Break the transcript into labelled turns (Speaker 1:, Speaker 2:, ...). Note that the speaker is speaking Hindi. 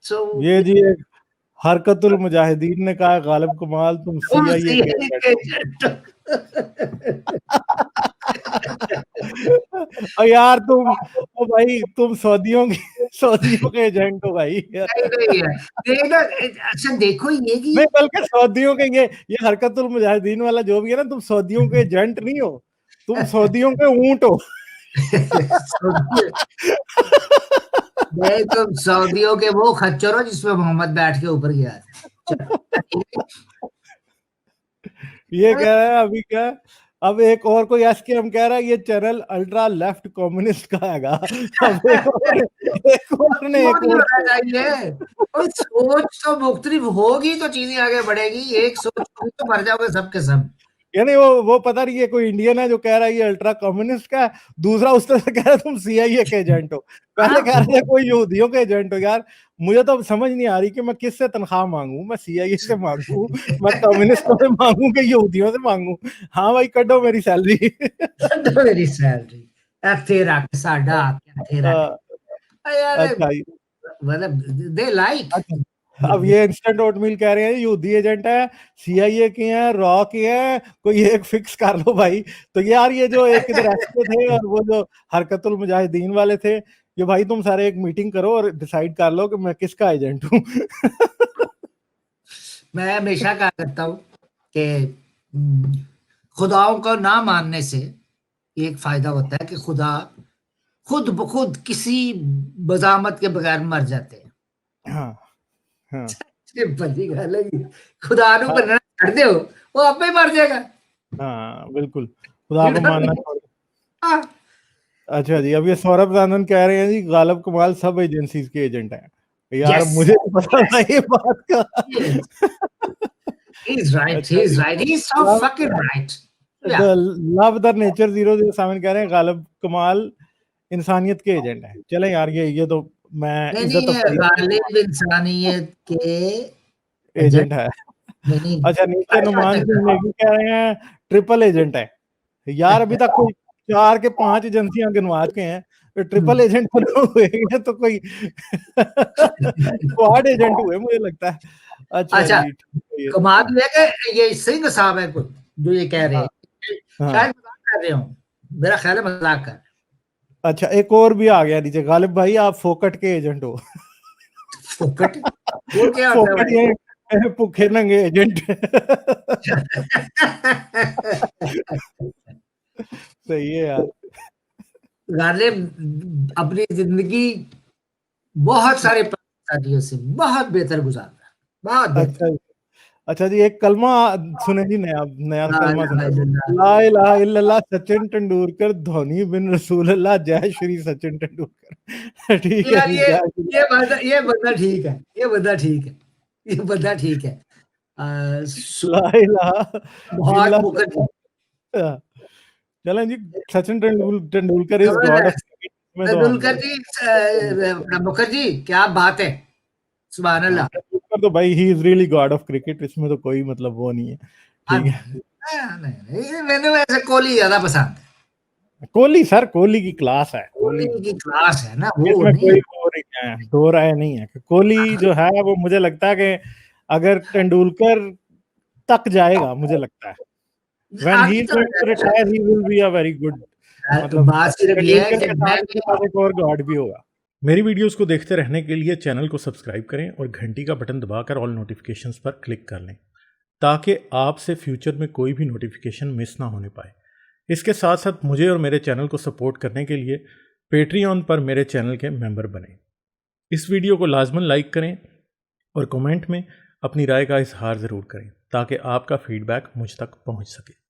Speaker 1: सो
Speaker 2: ये जी एक हरकतुल मुजाहिदीन ने कहा, गालिब कमाल तुम सीआईए के एजेंट हो। यार तुम, ओ भाई तुम सऊदियों के एजेंट हो भाई।
Speaker 1: नहीं है। अच्छा देखो ये कि
Speaker 2: नहीं बल्कि सऊदियों के ये हरकतुल मुजाहिदीन वाला जो भी है ना, तुम सऊदियों के एजेंट नहीं हो, तुम सऊदियों के ऊंट हो।
Speaker 1: नहीं, तुम सऊदियों के वो खच्चर हो जिसमें मोहम्मद बैठ के ऊपर गया था।
Speaker 2: ये कह रहा है अभी क्या, अब एक और कोई एसकेएम कह रहा है ये चैनल अल्ट्रा लेफ्ट कम्युनिस्ट का हैगा। अब एक और ने एक और
Speaker 1: चाहिए और सोच तो मुख्तलिफ होगी तो चीजें आगे बढ़ेगी। एक सोच होगी तो मर जाओगे सबके सब।
Speaker 2: यानी वो पता नहीं है, कोई इंडियन है जो कह रहा है ये अल्ट्रा कम्युनिस्ट का है, दूसरा उस तरह से कह रहा है तुम सीआईए के एजेंट हो, पहले कह रहे थे कोई यहूदियों के एजेंट हो। यार मुझे तो समझ नहीं आ रही कि मैं किससे तनख्वाह मांगू, मैं सीआईए से मांगू, मैं कम्युनिस्टों से मांगू कि यहूदियों से मांगू। हाँ भाई कड्डो मेरी सैलरी।
Speaker 1: मेरी सैलरी तेरा साडा तेरा यार,
Speaker 2: अच्छा
Speaker 1: मतलब दे लाइक।
Speaker 2: अच्छा, अब ये इंस्टेंट ओटमील कह रहे हैं यहूदी एजेंट है, सीआईए की है, रॉ की है, कोई एक फिक्स कर लो भाई। तो यार ये जो एक इधर एसके थे और वो जो हरकतुल मुजाहिदीन वाले थे, ये भाई तुम सारे एक मीटिंग करो और डिसाइड कर लो कि मैं किसका एजेंट हूँ।
Speaker 1: मैं हमेशा कहा करता हूँ कि खुदाओं को ना मानने से एक फायदा होता है कि खुदा खुद ब खुद किसी बजामत के बगैर मर जाते हैं।
Speaker 2: हाँ हाँ
Speaker 1: सिंपल सी गल है कि खुदा नु
Speaker 2: हाँ
Speaker 1: बनना छड़ दो, वो आपे ही मर जाएगा।
Speaker 2: हाँ बिल्कुल, खुदा
Speaker 1: You
Speaker 2: को
Speaker 1: don't
Speaker 2: मानना
Speaker 1: need-
Speaker 2: छोड़।
Speaker 1: हाँ,
Speaker 2: अच्छा जी, अब ये सौरभ रांधन कह रहे हैं जी गालिब कमाल सब एजेंसीज के एजेंट हैं। यार
Speaker 1: yes,
Speaker 2: मुझे नहीं पता था
Speaker 1: yes,
Speaker 2: ये बात का।
Speaker 1: yes. He's right.
Speaker 2: अच्छा
Speaker 1: He's
Speaker 2: जी,
Speaker 1: right. He's so fucking right.
Speaker 2: The
Speaker 1: Yeah.
Speaker 2: Love the nature 007 कह रहे हैं गालिब कमाल इंसानियत के एजेंट हैं। चले यार ये तो मैं
Speaker 1: नहीं नहीं,
Speaker 2: इज्जत
Speaker 1: ये
Speaker 2: अफजाई
Speaker 1: गालिब इंसानियत के एजेंट
Speaker 2: एजेंट है।
Speaker 1: नहीं नहीं।
Speaker 2: अच्छा नीचे नुमान सिंह नेगी कह रहे हैं ट्रिपल एजेंट है। यार अभी तक कोई 4 के 5 एजेंसियां गिनवा चुके हैं, तो ट्रिपल एजेंट तो हुए हैं, तो कोई क्वाड एजेंट हुए मुझे लगता है। अच्छा
Speaker 1: अच्छा,
Speaker 2: जी ठीक है ये।
Speaker 1: कमाल ये है कि ये सिंह साहब है कुछ जो ये कह रहे
Speaker 2: हाँ
Speaker 1: हैं,
Speaker 2: हाँ
Speaker 1: शायद मजाक कर रहे हो। मेरा ख्याल है मजाक कर रहे
Speaker 2: अच्छा एक और भी आ गया नीचे, गालिब भाई आप फोकट के एजेंट हो।
Speaker 1: हो। फोकट, वो क्या होता है
Speaker 2: फोकट
Speaker 1: भाई?
Speaker 2: ये भूखे नंगे एजेंट। सही है यार।
Speaker 1: गालिब अपनी जिंदगी बहुत सारे प्रतियोगियों से बहुत बेहतर गुजारता है, बहुत बेहतर।
Speaker 2: अच्छा अच्छा जी, एक कलमा सुने जी, नया नया
Speaker 1: ला
Speaker 2: कलमा
Speaker 1: इलाहा
Speaker 2: सुने।
Speaker 1: इल्लल्लाह।
Speaker 2: ला इलाहा इल्लल्लाह सचिन तेंदुलकर धोनी बिन रसूल अल्लाह जय श्री सचिन तेंदुलकर। ठीक है
Speaker 1: यार
Speaker 2: जी,
Speaker 1: ये
Speaker 2: जय श्री।
Speaker 1: ये बंदा ठीक है, ये बंदा ठीक है, ये बंदा ठीक है।
Speaker 2: ला इलाहा
Speaker 1: बहुत
Speaker 2: इल्ला
Speaker 1: मुकद्दर।
Speaker 2: चलें जी, Sachin Tendulkar is God of cricket में तो हम
Speaker 1: तेंदुलकर जी, अपना मुखर्जी, क्या बात है, सुभान
Speaker 2: हाँ,
Speaker 1: अल्लाह।
Speaker 2: तेंदुलकर तो भाई he is really God of cricket, इसमें तो कोई मतलब वो नहीं है। ठीक है,
Speaker 1: नहीं नहीं, मैंने वैसे कोहली ज्यादा पसंद है।
Speaker 2: कोहली सर, कोहली की क्लास है,
Speaker 1: कोहली
Speaker 2: कोहली
Speaker 1: की क्लास है ना, वो
Speaker 2: इसमें
Speaker 1: नहीं
Speaker 2: कोई
Speaker 1: है।
Speaker 2: वो नहीं है, दो राय नहीं है कि कोहली जो है वो मुझे लगता है कि अगर तेंदुलकर तक जाएगा, मुझे लगता है व्हेन ही
Speaker 1: आगे
Speaker 2: इज
Speaker 1: चला
Speaker 2: गोइंग टू
Speaker 1: जाएगा।
Speaker 2: Retire he will be a very good, मतलब
Speaker 1: बात सिर्फ ये है
Speaker 2: तेंदुलकर
Speaker 1: कि
Speaker 2: के साथ
Speaker 1: मैं
Speaker 2: उसके पास एक और गॉड भी होगा। मेरी वीडियोस को देखते रहने के लिए चैनल को सब्सक्राइब करें और घंटी का बटन दबाकर ऑल नोटिफिकेशंस पर क्लिक कर लें, ताकि आपसे फ्यूचर में कोई भी नोटिफिकेशन मिस ना होने पाए। इसके साथ साथ मुझे और मेरे चैनल को सपोर्ट करने के लिए पेट्रियन पर मेरे चैनल के मेंबर बने। इस वीडियो को लाजमन लाइक करें और कमेंट में अपनी राय का इजहार ज़रूर करें, ताकि आपका फीडबैक मुझ तक पहुंच सके।